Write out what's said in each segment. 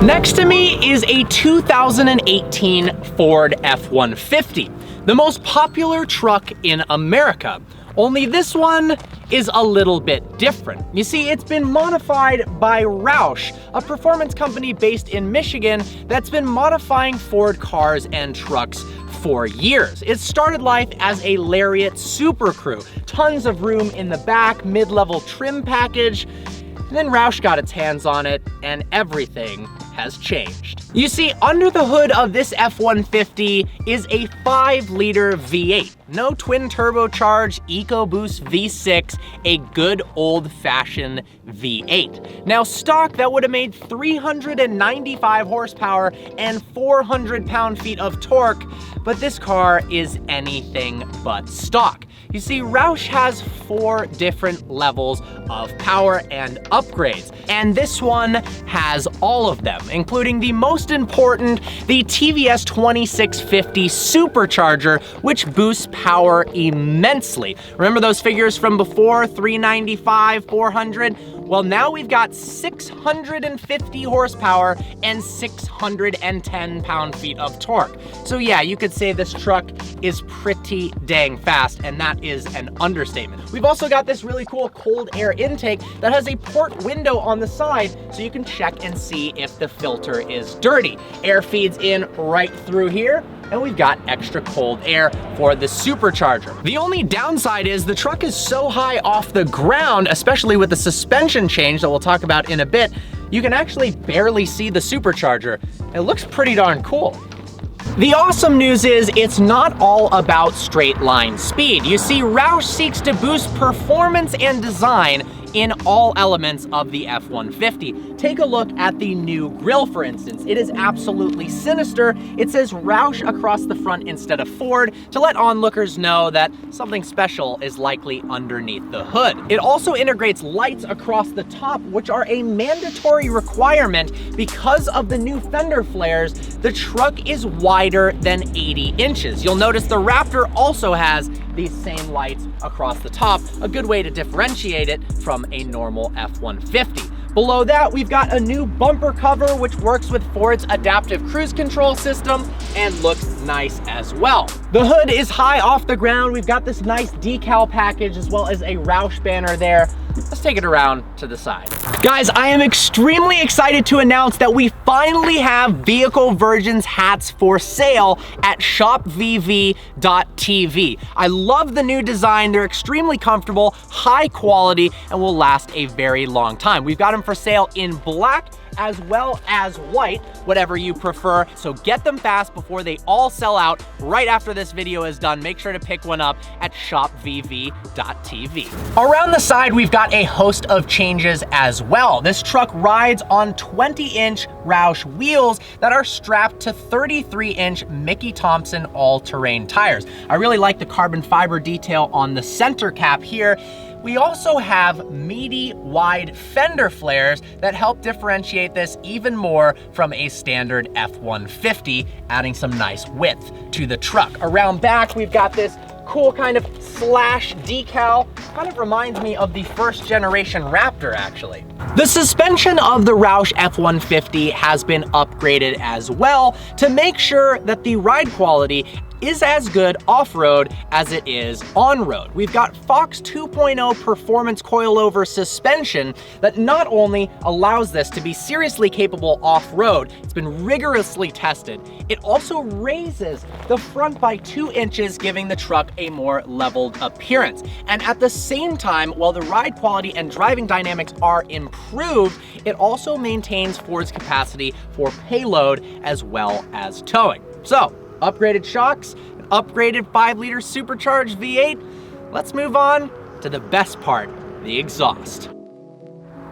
Next to me is a 2018 Ford F150, the most popular truck in America. Only this one is a little bit different. You see, it's been modified by Roush, a performance company based in Michigan that's been modifying Ford cars and trucks for years. It started life as a Lariat Super Crew, tons of room in the back, mid-level trim package, and then Roush got its hands on it, and everything has changed. You see, under the hood of this F-150 is a 5-liter V8. No twin turbocharged EcoBoost V6, a good old-fashioned V8. Now stock, that would have made 395 horsepower and 400 pound-feet of torque, but this car is anything but stock. You see, Roush has 4 different levels of power and upgrades, and this one has all of them, including the most important, the TVS 2650 supercharger, which boosts power immensely. Remember those figures from before, 395, 400? Well, now we've got 650 horsepower and 610 pound-feet of torque. So yeah, you could say this truck is pretty dang fast, and that is an understatement. We've also got this really cool cold air intake that has a port window on the side, so you can check and see if the filter is dirty. Air feeds in right through here, and we've got extra cold air for the supercharger. The only downside is the truck is so high off the ground, especially with the suspension change that we'll talk about in a bit, you can actually barely see the supercharger. It looks pretty darn cool. The awesome news is it's not all about straight line speed. You see, Roush seeks to boost performance and design in all elements of the F-150. Take a look at the new grille, for instance. It is absolutely sinister. It says Roush across the front instead of Ford to let onlookers know that something special is likely underneath the hood. It also integrates lights across the top, which are a mandatory requirement because of the new fender flares. The truck is wider than 80 inches. You'll notice the Raptor also has these same lights across the top, a good way to differentiate it from a normal F-150. Below that, we've got a new bumper cover, which works with Ford's adaptive cruise control system and looks nice as well. The hood is high off the ground. We've got this nice decal package as well as a Roush banner there. Let's take it around to the side. Guys, I am extremely excited to announce that we finally have Vehicle Virgins hats for sale at shopvv.tv. I love the new design. They're extremely comfortable, high quality, and will last a very long time. We've got them for sale in black as well as white, whatever you prefer. So get them fast before they all sell out. Right after this video is done, make sure to pick one up at shopvv.tv. Around the side, we've got a host of changes as well. This truck rides on 20-inch Roush wheels that are strapped to 33-inch Mickey Thompson all-terrain tires. I really like the carbon fiber detail on the center cap here. We also have meaty, wide fender flares that help differentiate this even more from a standard F-150, adding some nice width to the truck. Around back, we've got this cool kind of slash decal. Kind of reminds me of the first generation Raptor, actually. The suspension of the Roush F-150 has been upgraded as well to make sure that the ride quality is as good off-road as it is on-road. We've got Fox 2.0 performance coilover suspension that not only allows this to be seriously capable off-road, it's been rigorously tested, it also raises the front by 2 inches, giving the truck a more leveled appearance. And at the same time, while the ride quality and driving dynamics are improved, it also maintains Ford's capacity for payload as well as towing. So, upgraded shocks, an upgraded 5-liter supercharged V8. Let's move on to the best part, the exhaust.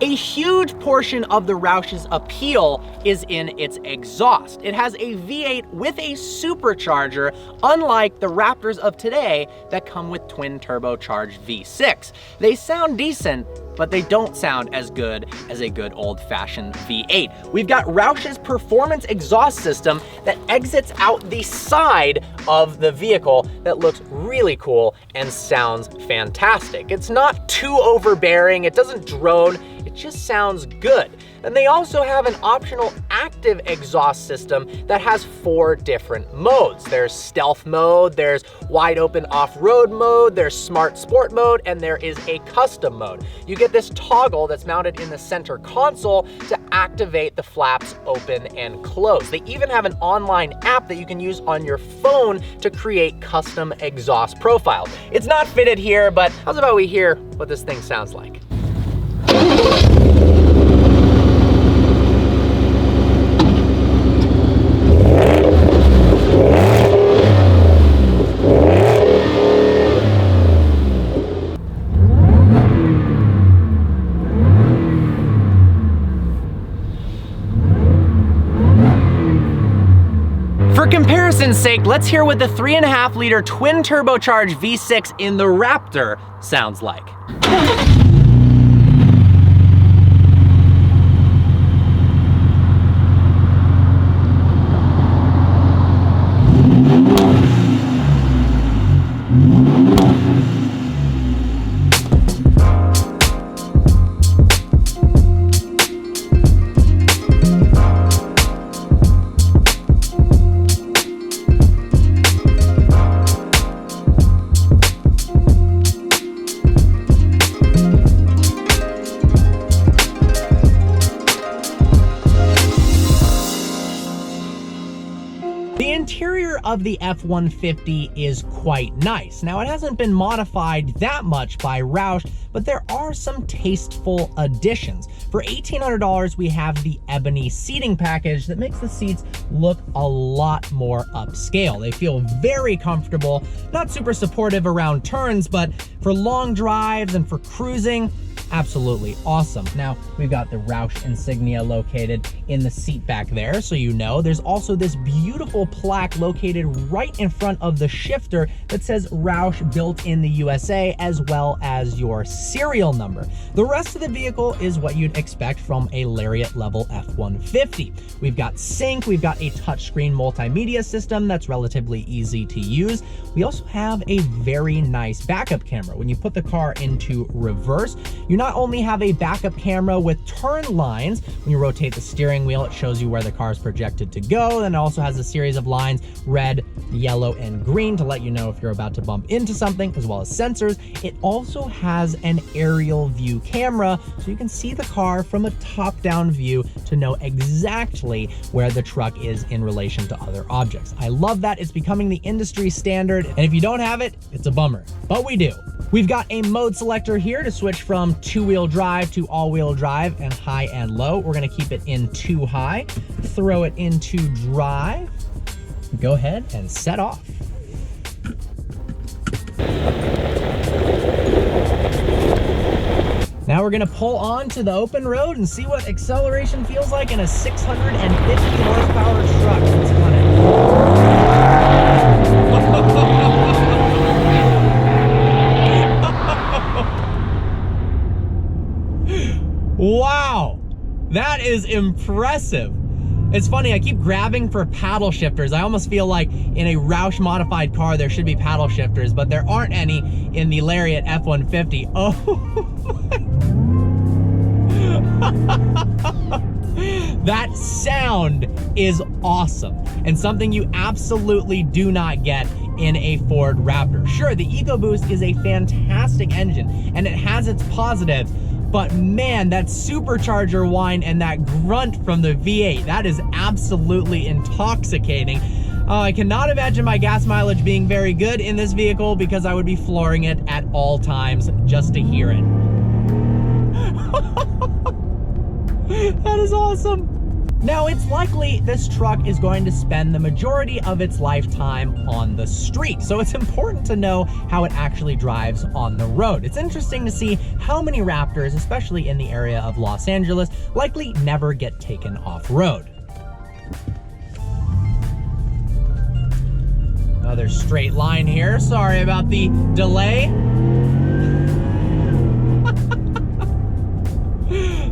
A huge portion of the Roush's appeal is in its exhaust. It has a V8 with a supercharger, unlike the Raptors of today that come with twin turbocharged V6. They sound decent, but they don't sound as good as a good old-fashioned V8. We've got Roush's performance exhaust system that exits out the side of the vehicle that looks really cool and sounds fantastic. It's not too overbearing, it doesn't drone, it just sounds good. And they also have an optional active exhaust system that has 4 different modes. There's stealth mode, there's wide open off-road mode, there's smart sport mode, and there is a custom mode. You get this toggle that's mounted in the center console to activate the flaps open and close. They even have an online app that you can use on your phone to create custom exhaust profiles. It's not fitted here, but how's about we hear what this thing sounds like? For comparison's sake, let's hear what the 3.5-liter twin turbocharged V6 in the Raptor sounds like. The interior of the F150 is quite nice. Now, it hasn't been modified that much by Roush, but there are some tasteful additions. For $1,800, we have the ebony seating package that makes the seats look a lot more upscale. They feel very comfortable, not super supportive around turns, but for long drives and for cruising, absolutely awesome. Now, we've got the Roush insignia located in the seat back there, so you know. There's also this beautiful plaque located right in front of the shifter that says Roush built in the USA, as well as your serial number. The rest of the vehicle is what you'd expect from a Lariat level F150. We've got sync, we've got a touchscreen multimedia system that's relatively easy to use. We also have a very nice backup camera. When you put the car into reverse, you not only have a backup camera with turn lines. When you rotate the steering wheel, it shows you where the car is projected to go. Then it also has a series of lines, red, yellow, and green, to let you know if you're about to bump into something, as well as sensors. It also has an aerial view camera, so you can see the car from a top-down view to know exactly where the truck is in relation to other objects. I love that. It's becoming the industry standard, and if you don't have it, it's a bummer, but we do. We've got a mode selector here to switch from two-wheel drive to all-wheel drive and high and low. We're gonna keep it in 2 high, throw it into drive, go ahead and set off. Now we're gonna pull on to the open road and see what acceleration feels like in a 650 horsepower truck. Let's run it. Wow, that is impressive. It's funny, I keep grabbing for paddle shifters. I almost feel like in a Roush modified car, there should be paddle shifters, but there aren't any in the Lariat F150. Oh, that sound is awesome, and something you absolutely do not get in a Ford Raptor. Sure, the EcoBoost is a fantastic engine, and it has its positives, but man, that supercharger whine and that grunt from the V8, that is absolutely intoxicating. I cannot imagine my gas mileage being very good in this vehicle, because I would be flooring it at all times just to hear it. That is awesome. Now, it's likely this truck is going to spend the majority of its lifetime on the street, so it's important to know how it actually drives on the road. It's interesting to see how many Raptors, especially in the area of Los Angeles, likely never get taken off-road. Another straight line here. Sorry about the delay.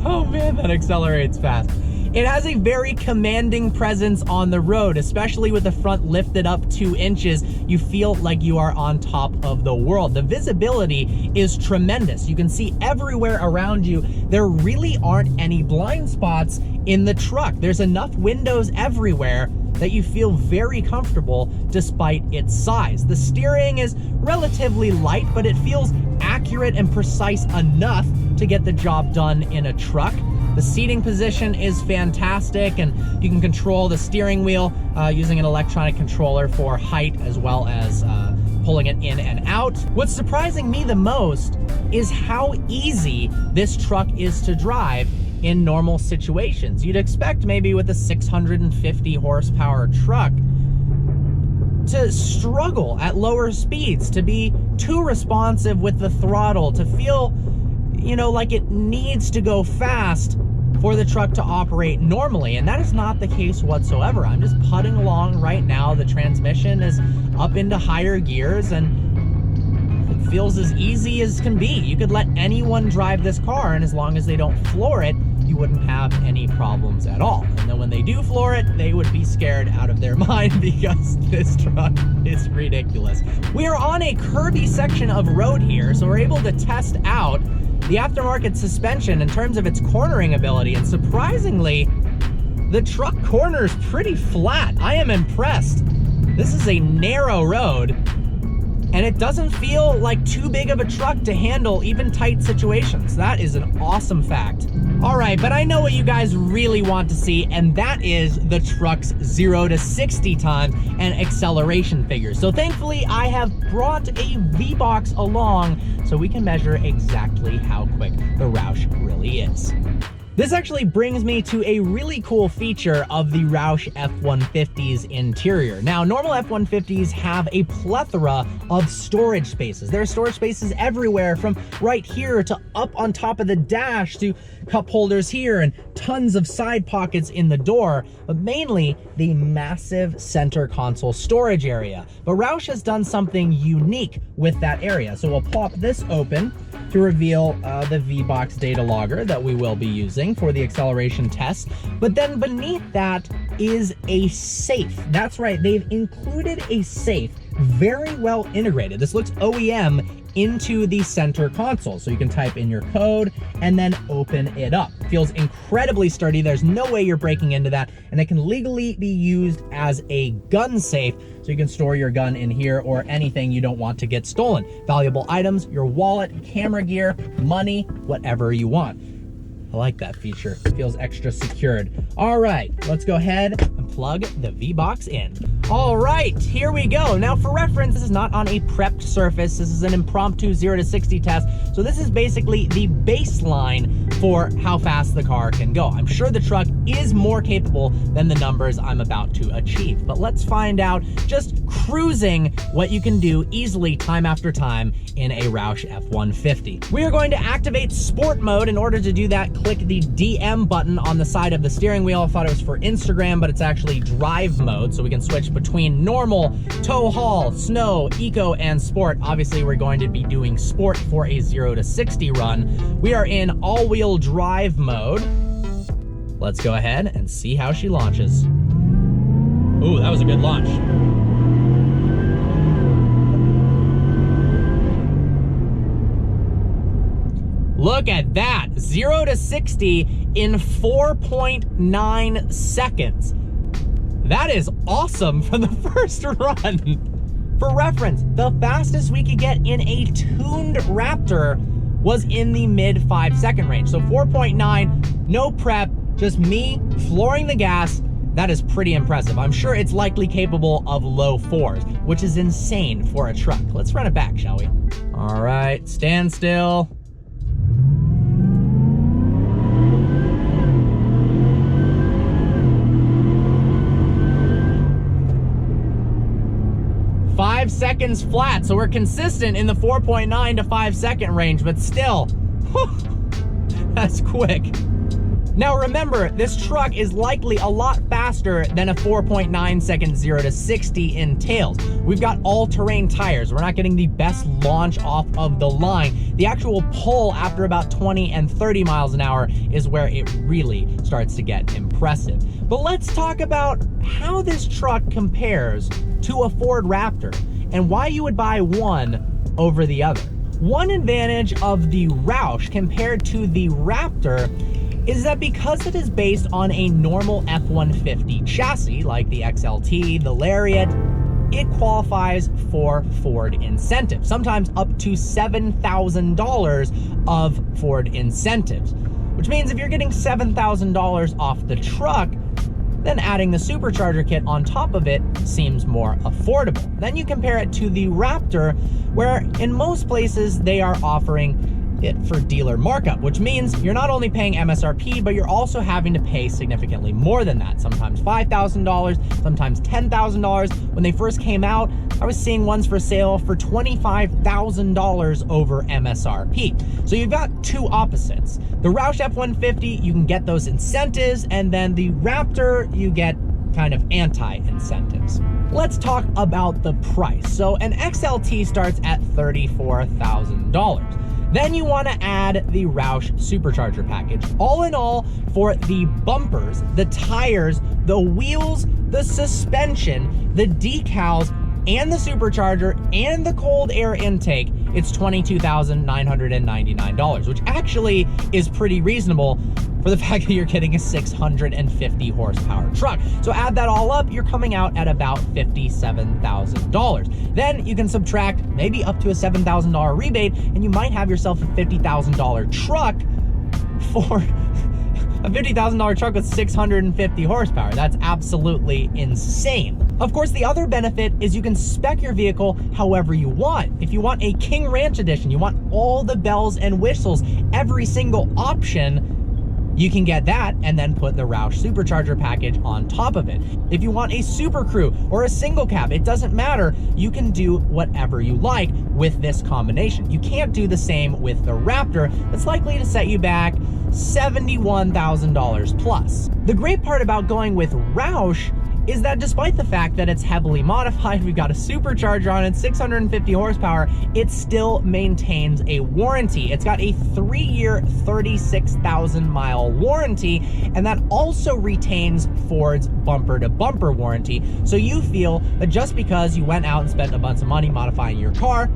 Oh man, that accelerates fast. It has a very commanding presence on the road, especially with the front lifted up 2 inches. You feel like you are on top of the world. The visibility is tremendous. You can see everywhere around you. There really aren't any blind spots in the truck. There's enough windows everywhere that you feel very comfortable despite its size. The steering is relatively light, but it feels accurate and precise enough to get the job done in a truck. The seating position is fantastic, and you can control the steering wheel using an electronic controller for height as well as pulling it in and out. What's surprising me the most is how easy this truck is to drive in normal situations. You'd expect maybe with a 650 horsepower truck to struggle at lower speeds, to be too responsive with the throttle, to feel, you know, like it needs to go fast for the truck to operate normally. And that is not the case whatsoever. I'm just putting along right now. The transmission is up into higher gears and it feels as easy as can be. You could let anyone drive this car, and as long as they don't floor it, you wouldn't have any problems at all. And then when they do floor it, they would be scared out of their mind because this truck is ridiculous. We are on a curvy section of road here, so we're able to test out the aftermarket suspension in terms of its cornering ability, and surprisingly, the truck corners pretty flat. I am impressed. This is a narrow road, and it doesn't feel like too big of a truck to handle even tight situations. That is an awesome fact. All right, but I know what you guys really want to see, and that is the truck's 0 to 60 time and acceleration figures. So thankfully, I have brought a V-Box along so we can measure exactly how quick the Roush really is. This actually brings me to a really cool feature of the Roush F150's interior. Now, normal F150s have a plethora of storage spaces. There are storage spaces everywhere, from right here to up on top of the dash to cup holders here and tons of side pockets in the door, but mainly the massive center console storage area. But Roush has done something unique with that area. So we'll pop this open to reveal the V-Box data logger that we will be using for the acceleration test. But then beneath that is a safe. That's right, they've included a safe, very well integrated. This looks OEM into the center console. So you can type in your code and then open it up. Feels incredibly sturdy. There's no way you're breaking into that. And it can legally be used as a gun safe. So you can store your gun in here or anything you don't want to get stolen. Valuable items, your wallet, camera gear, money, whatever you want. I like that feature. It feels extra secured. All right, let's go ahead and plug the V-Box in. All right, here we go. Now for reference, this is not on a prepped surface. This is an impromptu 0 to 60 test. So this is basically the baseline for how fast the car can go. I'm sure the truck is more capable than the numbers I'm about to achieve, but let's find out just cruising what you can do easily time after time in a Roush F150. We are going to activate sport mode. In order to do that, click the DM button on the side of the steering wheel. I thought it was for Instagram, but it's actually drive mode, so we can switch between normal, tow haul, snow, eco, and sport. Obviously, we're going to be doing sport for a 0 to 60 run. We are in all-wheel drive mode. Let's go ahead and see how she launches. Ooh, that was a good launch. Look at that, 0 to 60 in 4.9 seconds. That is awesome for the first run. For reference, the fastest we could get in a tuned Raptor was in the mid 5-second range. So 4.9, no prep, just me flooring the gas. That is pretty impressive. I'm sure it's likely capable of low 4s, which is insane for a truck. Let's run it back, shall we? All right, stand still. Five seconds flat, so we're consistent in the 4.9 to 5 second range, but still, that's quick. Now remember, this truck is likely a lot faster than a 4.9 second 0 to 60 entails. We've got all-terrain tires. We're not getting the best launch off of the line. The actual pull after about 20 and 30 miles an hour is where it really starts to get impressive. But let's talk about how this truck compares to a Ford Raptor and why you would buy one over the other. One advantage of the Roush compared to the Raptor is that because it is based on a normal F-150 chassis, like the XLT, the Lariat, it qualifies for Ford incentives, sometimes up to $7,000 of Ford incentives, which means if you're getting $7,000 off the truck, then adding the supercharger kit on top of it seems more affordable. Then you compare it to the Raptor, where in most places they are offering it for dealer markup, which means you're not only paying MSRP, but you're also having to pay significantly more than that, sometimes $5,000, sometimes $10,000. When they first came out, I was seeing ones for sale for $25,000 over MSRP. So you've got two opposites. The Roush F150, you can get those incentives, and then the Raptor, you get kind of anti-incentives. Let's talk about the price. So an XLT starts at $34,000. Then you want to add the Roush supercharger package. All in all, for the bumpers, the tires, the wheels, the suspension, the decals, and the supercharger, and the cold air intake, it's $22,999, which actually is pretty reasonable for the fact that you're getting a 650 horsepower truck. So add that all up, you're coming out at about $57,000. Then you can subtract maybe up to a $7,000 rebate, and you might have yourself a $50,000 truck for a $50,000 truck with 650 horsepower. That's absolutely insane. Of course, the other benefit is you can spec your vehicle however you want. If you want a King Ranch edition, you want all the bells and whistles, every single option, you can get that and then put the Roush supercharger package on top of it. If you want a super crew or a single cab, it doesn't matter. You can do whatever you like with this combination. You can't do the same with the Raptor. That's likely to set you back $71,000 plus. The great part about going with Roush is that despite the fact that it's heavily modified, we've got a supercharger on it, 650 horsepower, it still maintains a warranty. It's got a 3-year, 36,000-mile warranty, and that also retains Ford's bumper-to-bumper warranty. So you feel that just because you went out and spent a bunch of money modifying your car,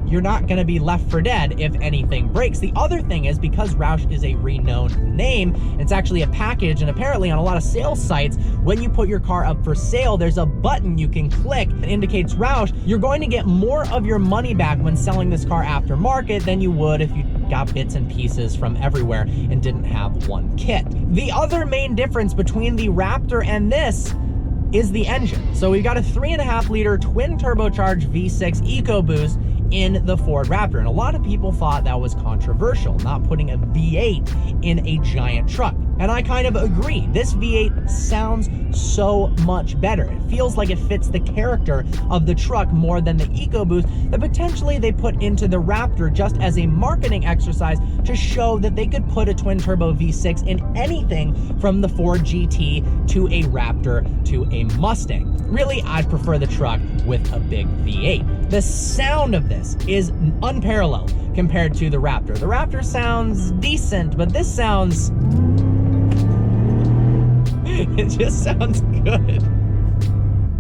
you're not going to be left for dead if anything breaks. The other thing is, because Roush is a renowned name, it's actually a package, and apparently on a lot of sales sites, when you put your car up for sale, there's a button you can click that indicates Roush. You're going to get more of your money back when selling this car aftermarket than you would if you got bits and pieces from everywhere and didn't have one kit. The other main difference between the Raptor and this is the engine. So we've got a 3.5-liter twin turbocharged V6 EcoBoost in the Ford Raptor, and a lot of people thought that was controversial, not putting a V8 in a giant truck. And I kind of agree. This V8 sounds so much better. It feels like it fits the character of the truck more than the EcoBoost that potentially they put into the Raptor just as a marketing exercise to show that they could put a twin-turbo V6 in anything from the Ford GT to a Raptor to a Mustang. Really, I'd prefer the truck with a big V8. The sound of this is unparalleled compared to the Raptor. The Raptor sounds decent, but this sounds... it just sounds good.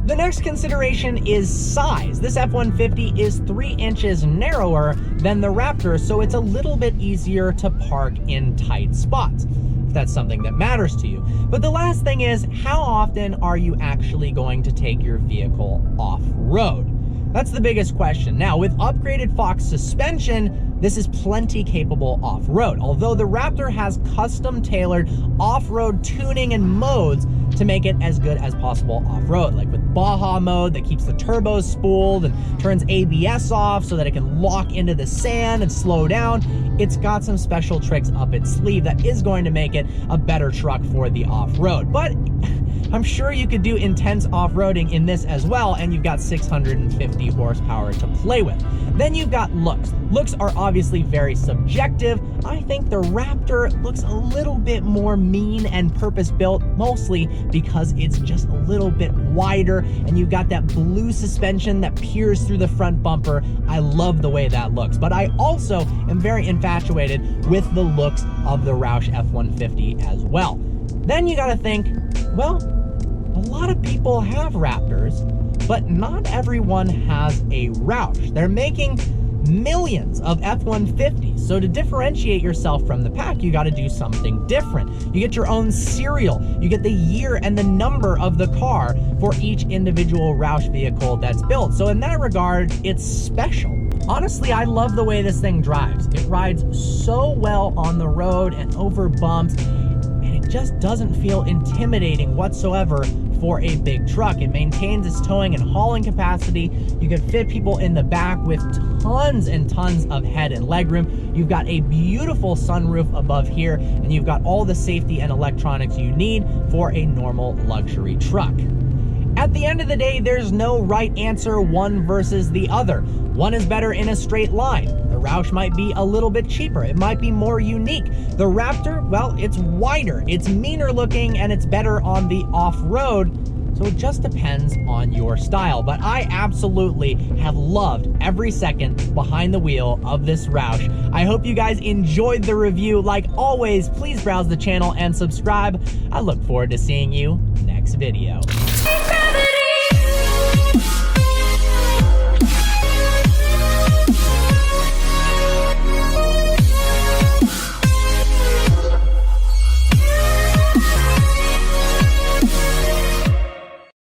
The next consideration is size. This F-150 is 3 inches narrower than the Raptor, so it's a little bit easier to park in tight spots, if that's something that matters to you. But the last thing is, how often are you actually going to take your vehicle off-road? That's the biggest question. Now, with upgraded Fox suspension, this is plenty capable off-road, although the Raptor has custom-tailored off-road tuning and modes to make it as good as possible off-road, like with Baja mode that keeps the turbos spooled and turns ABS off so that it can lock into the sand and slow down. It's got some special tricks up its sleeve that is going to make it a better truck for the off-road. But I'm sure you could do intense off-roading in this as well, and you've got 650 horsepower to play with. Then you've got looks. Looks are obviously very subjective. I think the Raptor looks a little bit more mean and purpose-built, mostly because it's just a little bit wider, and you've got that blue suspension that peers through the front bumper. I love the way that looks, but I also am very infatuated with the looks of the Roush F150 as well. Then you gotta think, well, a lot of people have Raptors, but not everyone has a Roush. They're making millions of F-150s. So to differentiate yourself from the pack, you got to do something different. You get your own serial. You get the year and the number of the car for each individual Roush vehicle that's built. So in that regard, it's special. Honestly, I love the way this thing drives. It rides so well on the road and over bumps, and it just doesn't feel intimidating whatsoever for a big truck. It maintains its towing and hauling capacity. You can fit people in the back with tons and tons of head and legroom. You've got a beautiful sunroof above here, and you've got all the safety and electronics you need for a normal luxury truck. At the end of the day, there's no right answer, one versus the other. One is better in a straight line. The Roush might be a little bit cheaper. It might be more unique. The Raptor, well, it's wider, it's meaner looking, and it's better on the off-road. So it just depends on your style. But I absolutely have loved every second behind the wheel of this Roush. I hope you guys enjoyed the review. Like always, please browse the channel and subscribe. I look forward to seeing you next video.